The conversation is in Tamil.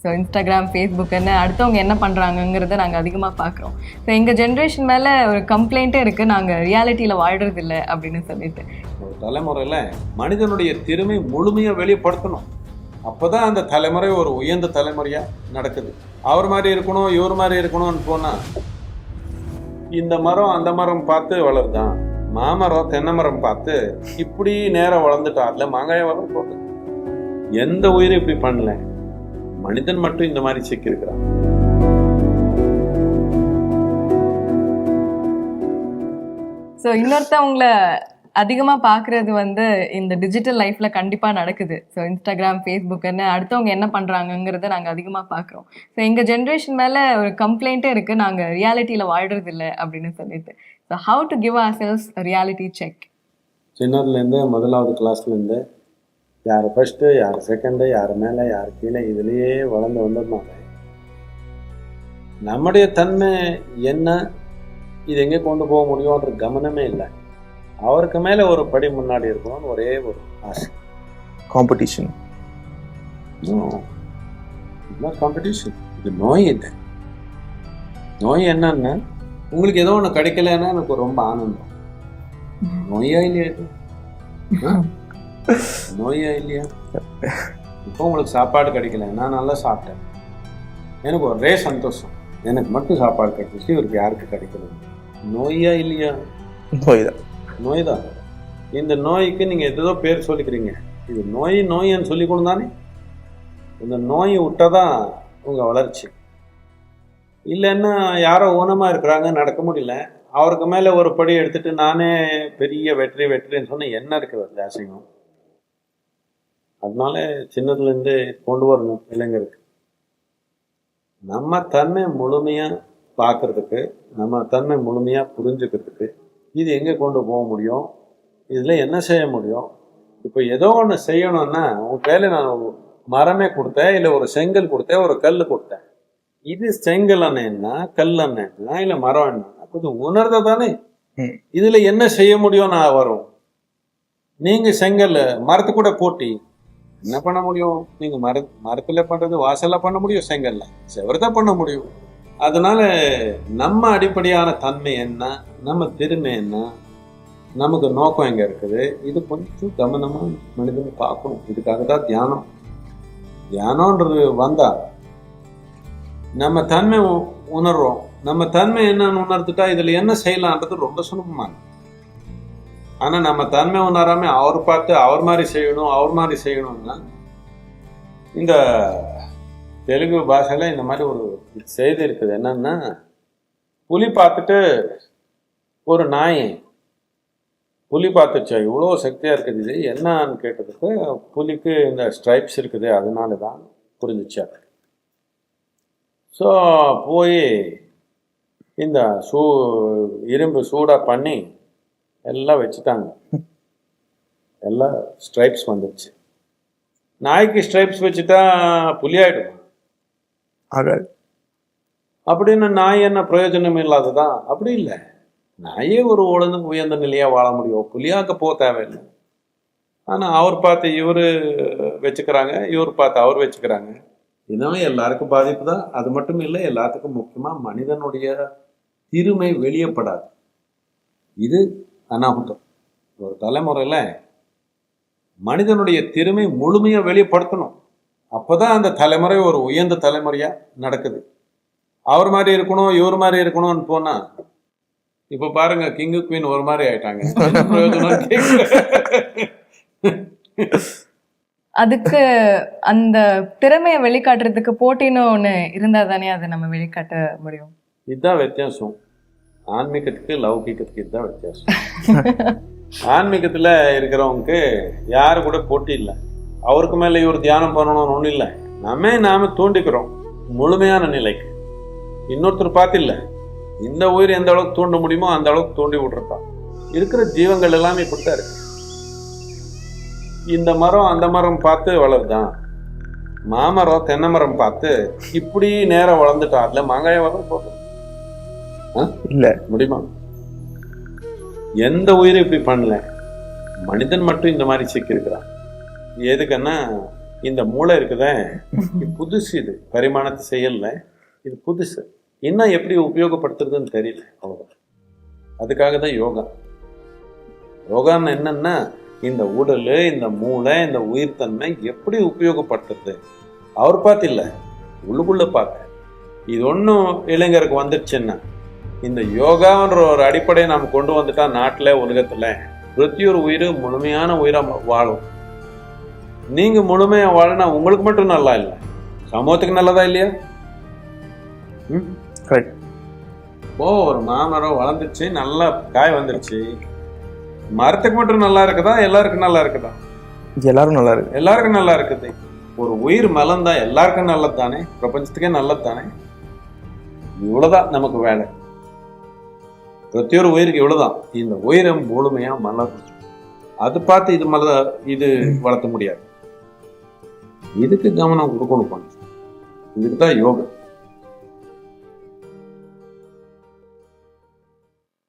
ஸோ இன்ஸ்டாகிராம், ஃபேஸ்புக்குன்னு அடுத்தவங்க என்ன பண்ணுறாங்கங்கிறத நாங்கள் அதிகமாக பார்க்குறோம். ஸோ எங்கள் ஜென்ரேஷன் மேலே ஒரு கம்ப்ளைண்ட்டே இருக்குது, நாங்கள் ரியாலிட்டியில் வாழ்கிறதில்ல அப்படின்னு சொல்லிட்டு. ஒரு தலைமுறையில் மனிதனுடைய திறமை முழுமையாக வெளிப்படுத்தணும். அப்போ தான் அந்த தலைமுறை ஒரு உயர்ந்த தலைமுறையாக நடக்குது. அவர் மாதிரி இருக்கணும், இவர் மாதிரி இருக்கணும்னு போனால் இந்த மரம் அந்த மரம் பார்த்து வளருதான், மாமரம் தென்னை மரம் பார்த்து இப்படி நேரம் வளர்ந்துட்டா அதில் மாங்காய வளர்ந்து போகுது. எந்த உயிரும் இப்படி பண்ணல, மனிதன் மட்டும் இந்த மாதிரி சிக்கியிருக்கிறான். ஸோ இன்னொருத்தவங்களை அதிகமாக பார்க்குறது இந்த டிஜிட்டல் லைஃப்பில் கண்டிப்பாக நடக்குது. ஸோ இன்ஸ்டாகிராம், ஃபேஸ்புக்குன்னு அடுத்தவங்க என்ன பண்ணுறாங்கங்கிறத நாங்கள் அதிகமாக பார்க்குறோம். ஸோ எங்கள் ஜென்ரேஷன் மேலே ஒரு கம்ப்ளைண்ட்டே இருக்குது, நாங்கள் ரியாலிட்டியில் வாழ்கிறதில்ல அப்படின்னு சொல்லிட்டு. So how to give ourselves reality check? சின்னதுலேருந்து முதலாவது கிளாஸ்லேருந்து யார் ஃபஸ்ட்டு, யார் செகண்டு, யார் மேலே, யார் கீழே, இதுலேயே வளர்ந்து வந்ததுனால நம்முடைய தன்மை என்ன, இது எங்கே கொண்டு போக முடியும்ன்ற கவனமே இல்லை. அவருக்கு மேலே ஒரு படி முன்னாடி இருக்கணும்னு ஒரே ஒரு ஆசை. காம்படிஷன். காம்படிஷன் இது நோய். இல்லை நோய் என்னன்னா, உங்களுக்கு ஏதோ ஒன்று கிடைக்கலன்னா எனக்கு ரொம்ப ஆனந்தம். நோயா இல்லையா இது? நோயா இல்லையா? இப்போ உங்களுக்கு சாப்பாடு கிடைக்கல, நான் நல்லா சாப்பிட்டேன், எனக்கு ஒரே சந்தோஷம், எனக்கு மட்டும் சாப்பாடு கிடைச்சிச்சு, இவருக்கு யாருக்கு கிடைக்கல. நோயா இல்லையா? நோய் தான். இந்த நோய்க்கு நீங்கள் எதோ பேர் சொல்லிக்கிறீங்க, இது நோய் நோயின்னு சொல்லிக்கணும் தானே. இந்த நோயை விட்டாதான் உங்கள் வளர்ச்சி. இல்லைன்னா யாரோ ஊனமாக இருக்கிறாங்க, நடக்க முடியல, அவருக்கு மேலே ஒரு படி எடுத்துட்டு நானே பெரிய வெற்றின்னு சொன்னால் என்ன இருக்குது அசிங்கம். அதனால சின்னதுலேருந்து கொண்டு வரணும் இளைஞருக்கு. நம்ம தன்மை முழுமையாக பார்க்குறதுக்கு, நம்ம தன்மை முழுமையாக புரிஞ்சுக்கிறதுக்கு இது எங்கே கொண்டு போக முடியும், இதில் என்ன செய்ய முடியும். இப்போ ஏதோ ஒன்று செய்யணும்னா உன் கையில் நான் மரமே கொடுத்தேன், இல்லை ஒரு செங்கல் கொடுத்தேன், ஒரு கல் கொடுத்தேன். இது செங்கல் அண்ணா, கல் அண்ணா, இல்லை மரம் என்ன, கொஞ்சம் உணர்ந்த தானே இதில் என்ன செய்ய முடியும் நான் வரும். நீங்கள் செங்கல் மரத்து கூட போட்டி என்ன பண்ண முடியும்? நீங்கள் மரத்தில் பண்ணுறது வாசலில் பண்ண முடியும், செங்கல்ல செவர்தான் பண்ண முடியும். அதனால நம்ம அடிப்படையான தன்மை என்ன, நம்ம திறமை என்ன, நமக்கு நோக்கம் எங்கே இருக்குது, இது கொஞ்சம் கவனமாக மனிதன் பார்க்கணும். இதுக்காக தான் தியானம். தியானன்றது வந்தால் நம்ம தன்மை உணர்றோம். நம்ம தன்மை என்னன்னு உணர்ந்துட்டா இதில் என்ன செய்யலான்றது ரொம்ப சுலபமான. ஆனால் நம்ம தன்மை உணராமல் அவர் பார்த்து அவர் மாதிரி செய்யணும்னா, இந்த தெலுங்கு பாஷையில் இந்த மாதிரி ஒரு செய்தி இருக்குது. என்னன்னா, புலி பார்த்துட்டு ஒரு நாய் புலி பார்த்துச்சா இவ்வளோ சக்தியாக இருக்குது, இது என்னன்னு கேட்டதுக்கு புலிக்கு இந்த ஸ்ட்ரைப்ஸ் இருக்குது அதனால தான் புரிஞ்சிச்சா. ஸோ போய் இந்த இரும்பு சூடாக பண்ணி எல்லாம் வச்சுட்டாங்க, எல்லாம் ஸ்ட்ரைப்ஸ் வந்துடுச்சு. நாய்க்கு ஸ்ட்ரைப்ஸ் வச்சுட்டா புலி ஆகிடும் அப்படின்னு நாய் என்ன பிரயோஜனம் இல்லாததான்? அப்படி இல்லை, நாயே ஒரு உயர்ந்த நிலையாக வாழ முடியும், புலியாக்க போக தேவையில்லை. ஆனால் அவர் பார்த்து இவர் வச்சுக்கிறாங்க, இவர் பார்த்து அவர் வச்சுக்கிறாங்க. இதனால எல்லாருக்கும் பாதிப்பு தான். அது மட்டும் இல்லை, எல்லாத்துக்கும் முக்கியமாக மனிதனுடைய திறமை வெளியப்படாது. இது அனாಹುತம். ஒரு தலைமுறையில் மனிதனுடைய திறமை முழுமையாக வெளிப்படுத்தணும். அப்போ தான் அந்த தலைமுறை ஒரு உயர்ந்த தலைமுறையாக நடக்குது. அவர் மாதிரி இருக்கணும், இவர் மாதிரி இருக்கணும்னு போனால் இப்போ பாருங்க, கிங்கு குவீன் ஒரு மாதிரி ஆயிட்டாங்க. அதுக்கு அந்த திறமையை வெளிக்காட்டுறதுக்கு போட்டின்னு ஒன்று இருந்தால் தானே அதை நம்ம வெளிக்காட்ட முடியும். இதுதான் வித்தியாசம். ஆன்மீகத்துக்கு லௌகிகத்துக்கு இதுதான் வித்தியாசம். ஆன்மீகத்தில் இருக்கிறவங்களுக்கு யாரு கூட போட்டி இல்லை. அவருக்கு மேலே இவர் தியானம் பண்ணணும்னு ஒன்றும் இல்லை. நாம தூண்டிக்கிறோம் முழுமையான நிலைக்கு. இன்னொருத்தர் பார்த்து இல்லை, இந்த உயிர் எந்த அளவுக்கு தூண்ட முடியுமோ அந்த அளவுக்கு தூண்டி விட்டுருப்பான். இருக்கிற ஜீவங்கள் எல்லாமே இப்படித்தான் இருக்கு. இந்த மரம் அந்த மரம் பார்த்து வளருதான், மாமரம் தென்னை மரம் பார்த்து இப்படி நேரம் வளர்ந்துட்டா அதுல மாங்காய வளர்ந்து போதும் இல்லை முடியுமா? எந்த உயிரும் இப்படி பண்ணல, மனிதன் மட்டும் இந்த மாதிரி சிக்கியிருக்கிறான். எதுக்குன்னா இந்த மூளை இருக்குதே, இது புதுசு, இது பரிமாணத்தை செய்யல, இது புதுசு, இன்னும் எப்படி உபயோகப்படுத்துறதுன்னு தெரியல, அவ்வளோதான். அதுக்காக தான் யோகா. யோகான்னு என்னன்னா இந்த உடல், இந்த மூளை, இந்த உயிர்த்தன்மை எப்படி உபயோகப்படுத்துறது அவர் பார்த்து இல்லை, உள்ளுக்குள்ள பார்க்க. இது ஒன்றும் இளைஞருக்கு வந்துடுச்சுன்னா இந்த யோகான்ற ஒரு அடிப்படையை நாம் கொண்டு வந்துட்டா நாட்டில் உலகத்தில் பிரதி ஒரு உயிர் முழுமையான உயிராக வாழும். நீங்கள் முழுமையாக வாழினா உங்களுக்கு மட்டும் நல்லா இல்லை, சமூகத்துக்கு நல்லதா இல்லையா? கரெக்ட். ஒரு மாமரம் வளர்ந்துச்சு, நல்லா காய் வந்துருச்சு, மரத்துக்கு மட்டும் நல்லா இருக்குதா, எல்லாருக்கும் நல்லா இருக்குதா? எல்லாரும் நல்லா இருக்கு. எல்லாருக்கும் நல்லா இருக்குது. ஒரு உயிர் மலர்ந்தா எல்லாருக்கும் நல்லது தானே, பிரபஞ்சத்துக்கே நல்லது தானே. இவ்வளவுதான் நமக்கு வேலை. பிரதி ஒரு உயிருக்கு இவ்வளவுதான். இந்த உயிரை முழுமையா மலரும். அது பார்த்து இது வளர்த்த முடியாது. இதுக்கு கவனம் கொடுக்கணும். இதுக்கு தான் யோகா.